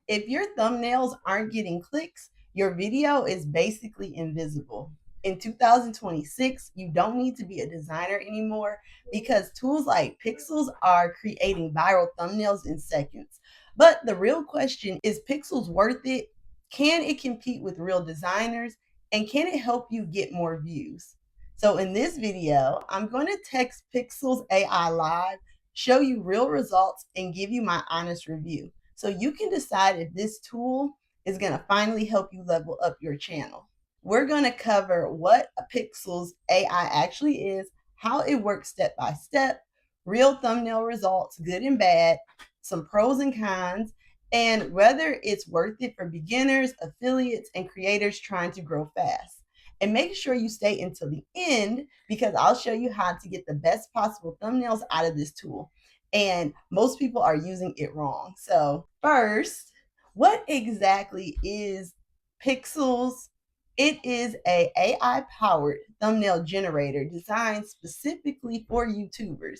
If your thumbnails aren't getting clicks, your video is basically invisible. In 2026, you don't need to be a designer anymore because tools like Pixels are creating viral thumbnails in seconds. But the real question is Pixels worth it? Can it compete with real designers? And can it help you get more views? So in this video, I'm going to text Pixels AI live, show you real results, and give you my honest review. So you can decide if this tool is going to finally help you level up your channel. We're going to cover what a Pixels AI actually is, how it works step by step, real thumbnail results, good and bad, some pros and cons, and whether it's worth it for beginners, affiliates, and creators trying to grow fast. And make sure you stay until the end because I'll show you how to get the best possible thumbnails out of this tool. And most people are using it wrong. So first, what exactly is Pixels? It is a AI-powered thumbnail generator designed specifically for YouTubers.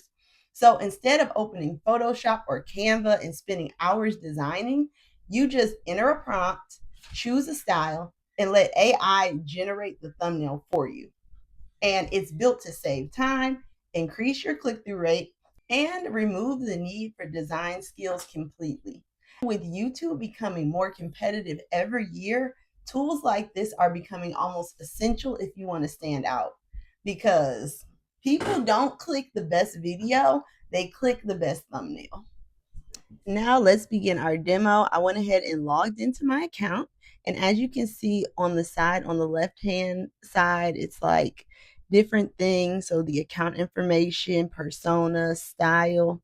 So instead of opening Photoshop or Canva and spending hours designing, you just enter a prompt, choose a style, and let AI generate the thumbnail for you. And it's built to save time, increase your click-through rate, and remove the need for design skills completely. With YouTube becoming more competitive every year, tools like this are becoming almost essential if you want to stand out because people don't click the best video, they click the best thumbnail. Now let's begin our demo. I went ahead and logged into my account. And as you can see on the side, on the left-hand side, it's like different things. So the account information, persona, style.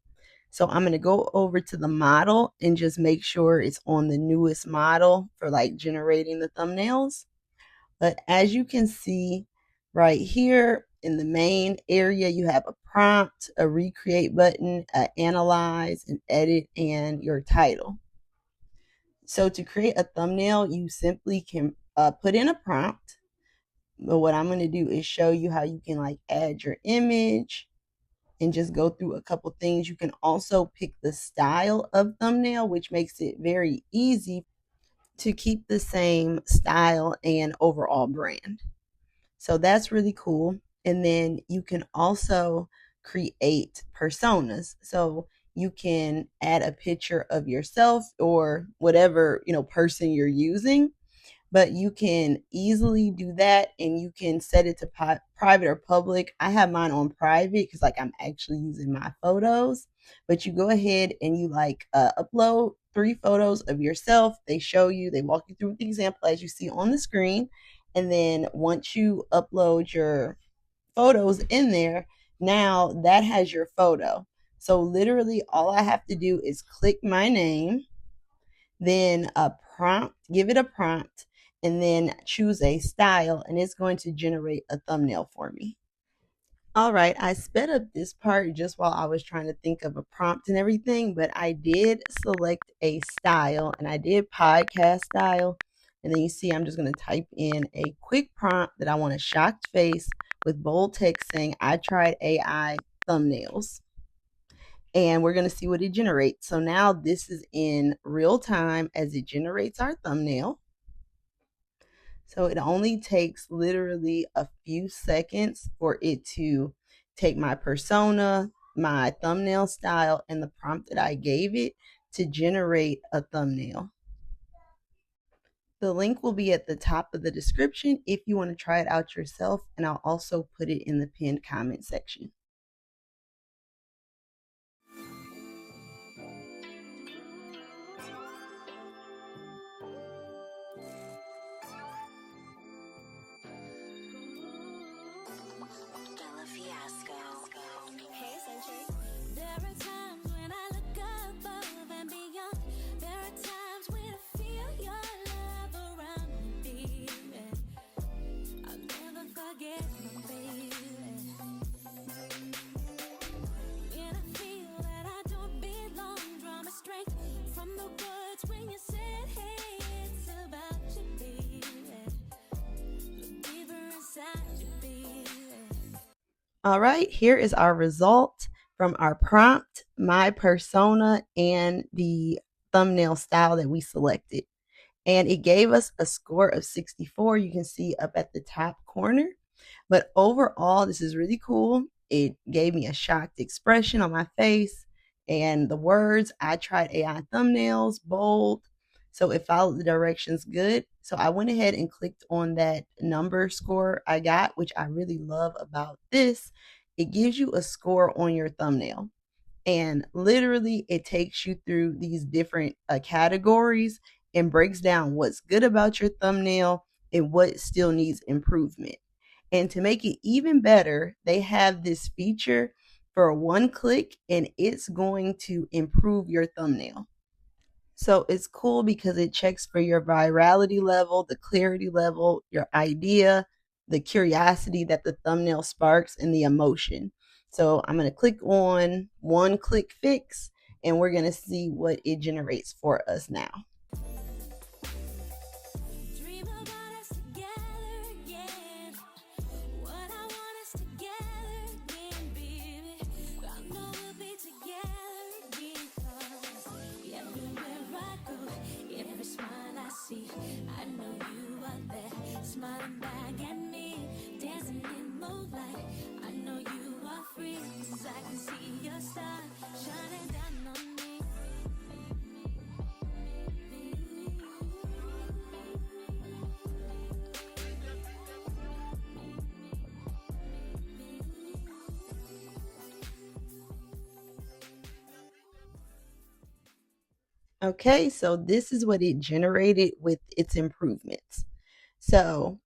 So I'm going to go over to the model and just make sure it's on the newest model for like generating the thumbnails. But as you can see right here in the main area, you have a prompt, a recreate button, analyze, an edit, and your title. So to create a thumbnail, you simply can put in a prompt. But what I'm going to do is show you how you can like add your image and just go through a couple things. You can also pick the style of thumbnail, which makes it very easy to keep the same style and overall brand. So that's really cool. And then you can also create personas. So you can add a picture of yourself or whatever, person you're using, but you can easily do that and you can set it to private or public. I have mine on private because like I'm actually using my photos, but you go ahead and you upload 3 photos of yourself. They walk you through the example as you see on the screen. And then once you upload your photos in there, now that has your photo. So literally all I have to do is click my name, then give it a prompt, and then choose a style, and it's going to generate a thumbnail for me. All right, I sped up this part just while I was trying to think of a prompt and everything, but I did select a style and I did podcast style. And then you see I'm just going to type in a quick prompt that I want a shocked face with bold text saying, I tried AI thumbnails. And we're going to see what it generates. So now this is in real time as it generates our thumbnail. So it only takes literally a few seconds for it to take my persona, my thumbnail style, and the prompt that I gave it to generate a thumbnail. The link will be at the top of the description if you want to try it out yourself, and I'll also put it in the pinned comment section. All right, here is our result from our prompt, my persona, and the thumbnail style that we selected. And it gave us a score of 64. You can see up at the top corner. But overall, this is really cool. It gave me a shocked expression on my face. And the words, I tried AI thumbnails, bold. So it followed the directions good. So I went ahead and clicked on that number score I got, which I really love about this. It gives you a score on your thumbnail. And literally, it takes you through these different categories and breaks down what's good about your thumbnail and what still needs improvement. And to make it even better, they have this feature for one click and it's going to improve your thumbnail. So it's cool because it checks for your virality level, the clarity level, your idea, the curiosity that the thumbnail sparks, and the emotion. So I'm going to click on one click fix and we're going to see what it generates for us now. I know you are there, smiling back at me, dancing in moonlight. I know you are free, 'cause I can see your star shining down on me. Okay, so this is what it generated with its improvements. So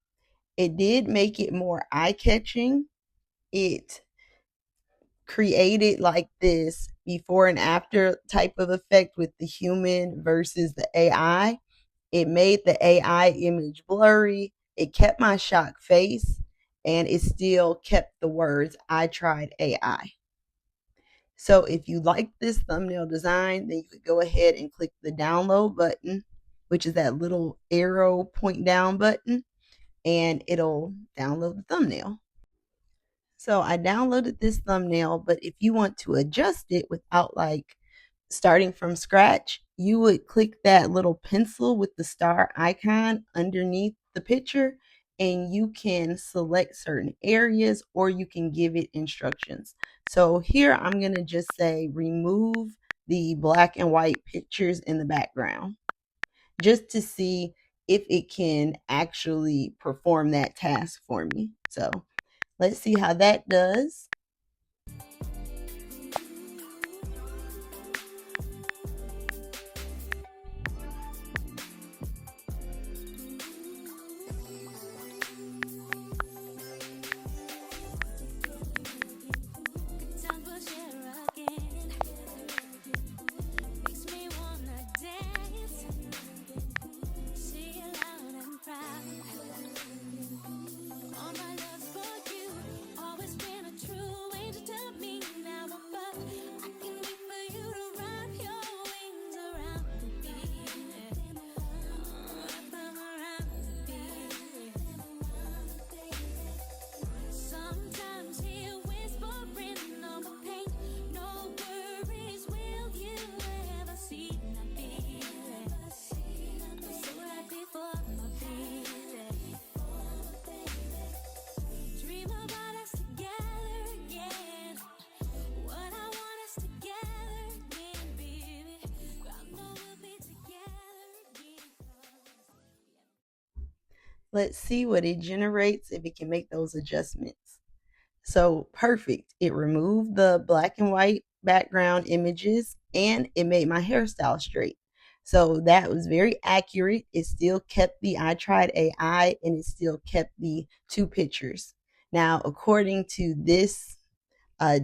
it did make it more eye catching. It created like this before and after type of effect with the human versus the AI. It made the AI image blurry. It kept my shocked face and it still kept the words, I tried AI. So if you like this thumbnail design, then you could go ahead and click the download button, which is that little arrow point down button, and it'll download the thumbnail. So I downloaded this thumbnail, but if you want to adjust it without like starting from scratch, you would click that little pencil with the star icon underneath the picture and you can select certain areas or you can give it instructions. So here I'm going to just say remove the black and white pictures in the background just to see if it can actually perform that task for me. So let's see how that does. Let's see what it generates if it can make those adjustments. So perfect. It removed the black and white background images and it made my hairstyle straight. So that was very accurate. It still kept the I tried AI and it still kept the two pictures. Now, according to this uh,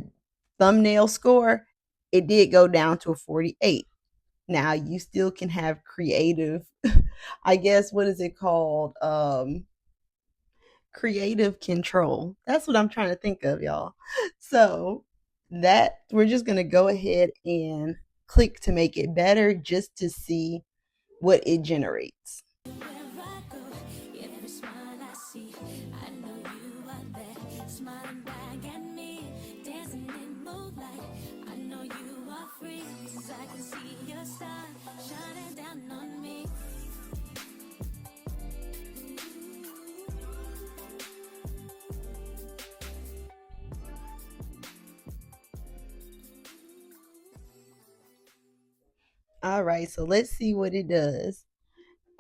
thumbnail score, it did go down to a 48. Now, you still can have creative, I guess, what is it called? Creative control. That's what I'm trying to think of, y'all. So that we're just going to go ahead and click to make it better just to see what it generates. down on me. All right, so let's see what it does.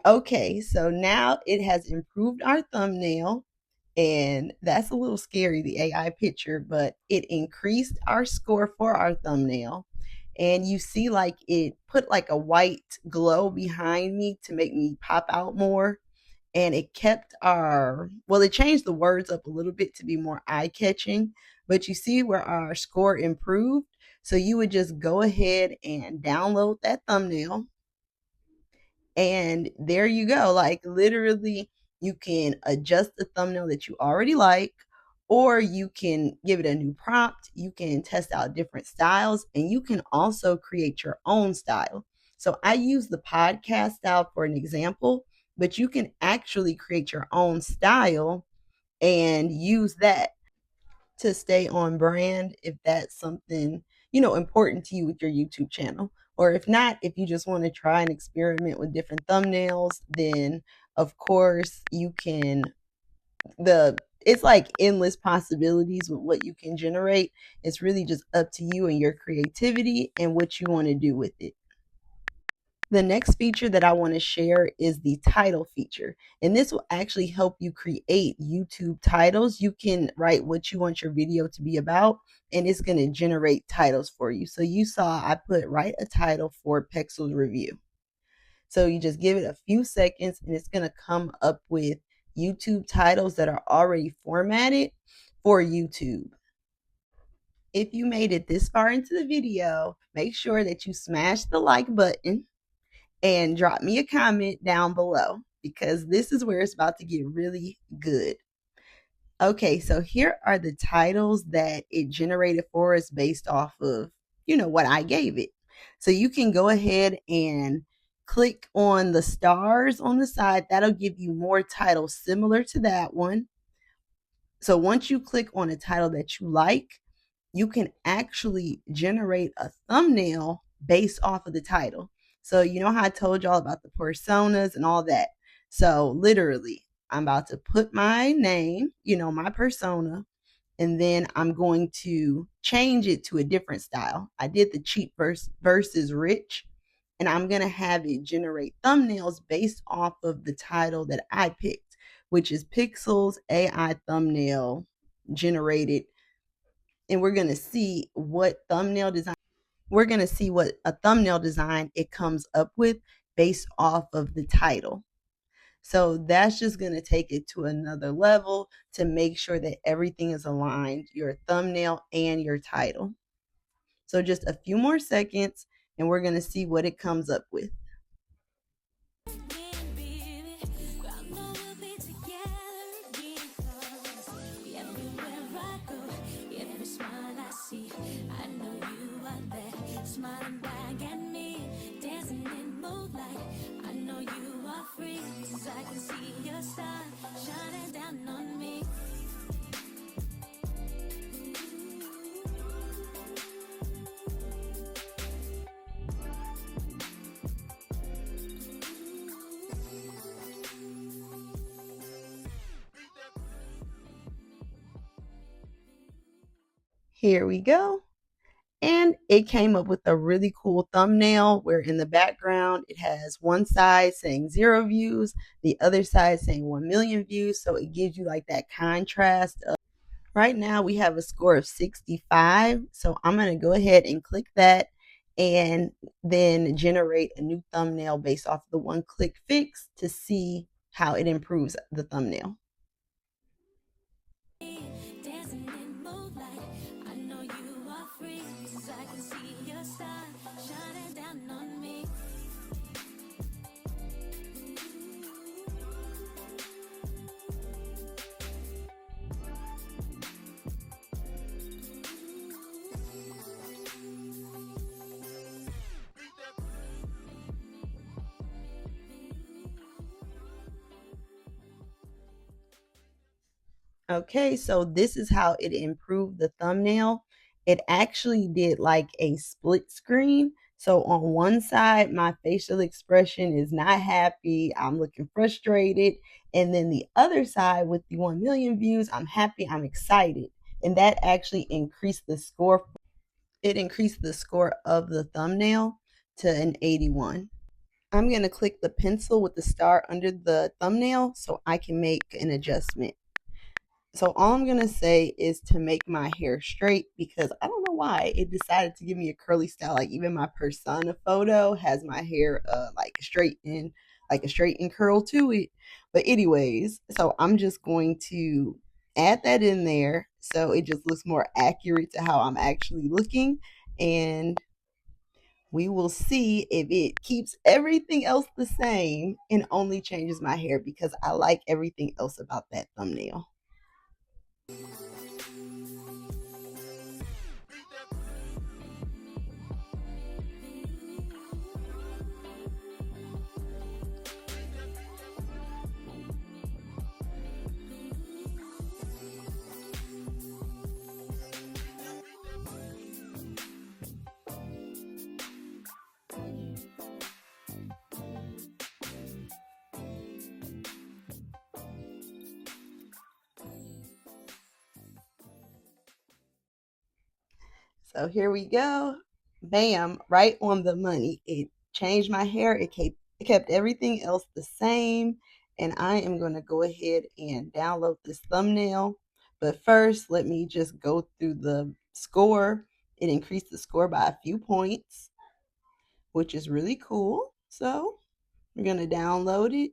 Okay, so now it has improved our thumbnail, and that's a little scary, the AI picture, but it increased our score for our thumbnail. And you see, like, it put like a white glow behind me to make me pop out more. And it kept our, well, it changed the words up a little bit to be more eye catching, but you see where our score improved. So you would just go ahead and download that thumbnail, and there you go. Like, literally, you can adjust the thumbnail that you already like, or you can give it a new prompt. You can test out different styles, and you can also create your own style. So I use the podcast style for an example, but you can actually create your own style and use that to stay on brand if that's something, important to you with your YouTube channel. Or if not, if you just want to try and experiment with different thumbnails, then of course you can, the it's like endless possibilities with what you can generate. It's really just up to you and your creativity and what you want to do with it. The next feature that I want to share is the title feature. And this will actually help you create YouTube titles. You can write what you want your video to be about, and it's going to generate titles for you. So you saw I put write a title for Pikzels review. So you just give it a few seconds, and it's going to come up with YouTube titles that are already formatted for YouTube. If you made it this far into the video, make sure that you smash the like button and drop me a comment down below, because this is where it's about to get really good. Okay, so here are the titles that it generated for us based off of, what I gave it. So you can go ahead and click on the stars on the side. That'll give you more titles similar to that one. So once you click on a title that you like, you can actually generate a thumbnail based off of the title. So you know how I told y'all about the personas and all that. So literally, I'm about to put my name, my persona, and then I'm going to change it to a different style. I did the cheap versus rich, and I'm going to have it generate thumbnails based off of the title that I picked, which is Pikzels AI thumbnail generated. And we're going to see what a thumbnail design it comes up with based off of the title. So that's just going to take it to another level to make sure that everything is aligned, your thumbnail and your title. So just a few more seconds, and we're going to see what it comes up with. Smiling back at me, dancing in moonlight. I know you are free, 'cause I can see your star shining down on me. Here we go. And it came up with a really cool thumbnail where in the background it has one side saying 0 views, the other side saying 1 million views. So it gives you like that contrast. Right now we have a score of 65. So I'm going to go ahead and click that and then generate a new thumbnail based off the one click fix to see how it improves the thumbnail. Dancing in moonlight. I know you are free, 'cause I can see your star shining down on me. Okay, so this is how it improved the thumbnail. It actually did like a split screen. So on one side, my facial expression is not happy. I'm looking frustrated. And then the other side with the 1 million views, I'm happy, I'm excited. And that actually increased the score. It increased the score of the thumbnail to an 81. I'm going to click the pencil with the star under the thumbnail so I can make an adjustment. So all I'm gonna say is to make my hair straight because I don't know why it decided to give me a curly style. Like even my persona photo has my hair like a straightened curl to it. But anyways, so I'm just going to add that in there so it just looks more accurate to how I'm actually looking, and we will see if it keeps everything else the same and only changes my hair because I like everything else about that thumbnail. So here we go. Bam, right on the money. It changed my hair. It kept everything else the same. And I am going to go ahead and download this thumbnail. But first, let me just go through the score. It increased the score by a few points, which is really cool. So we're going to download it.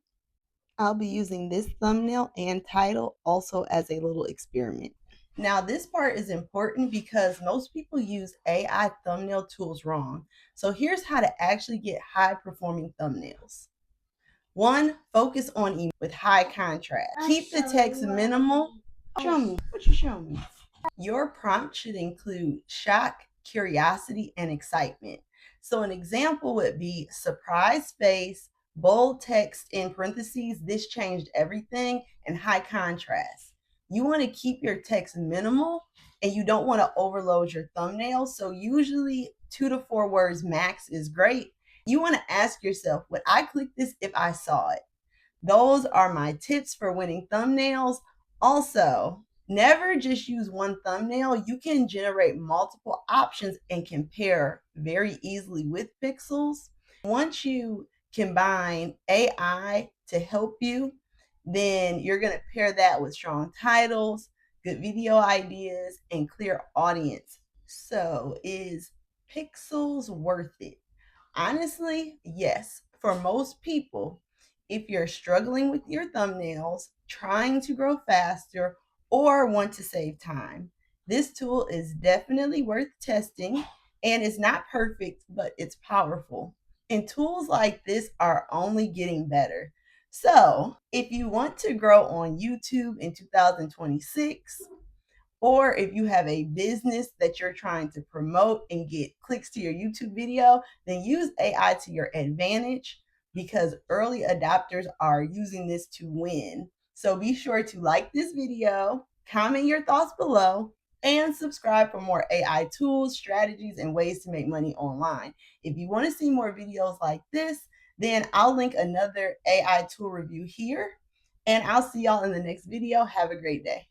I'll be using this thumbnail and title also as a little experiment. Now, this part is important because most people use AI thumbnail tools wrong. So here's how to actually get high performing thumbnails. One, focus on with high contrast. Keep the text minimal. Show me. What you show me? Your prompt should include shock, curiosity, and excitement. So an example would be surprise face, bold text in parentheses, this changed everything, and high contrast. You want to keep your text minimal and you don't want to overload your thumbnail. So usually 2 to 4 words max is great. You want to ask yourself, would I click this if I saw it? Those are my tips for winning thumbnails. Also, never just use one thumbnail. You can generate multiple options and compare very easily with Pixels. Once you combine AI to help you, then you're going to pair that with strong titles, good video ideas, and clear audience. So, is Pixels worth it? Honestly, yes. For most people, if you're struggling with your thumbnails, trying to grow faster, or want to save time, this tool is definitely worth testing, and it's not perfect, but it's powerful. And tools like this are only getting better. So, if you want to grow on YouTube in 2026, or if you have a business that you're trying to promote and get clicks to your YouTube video, then use AI to your advantage because early adopters are using this to win. So be sure to like this video, comment your thoughts below, and subscribe for more AI tools, strategies, and ways to make money online. If you want to see more videos like this, then I'll link another AI tool review here. And I'll see y'all in the next video. Have a great day.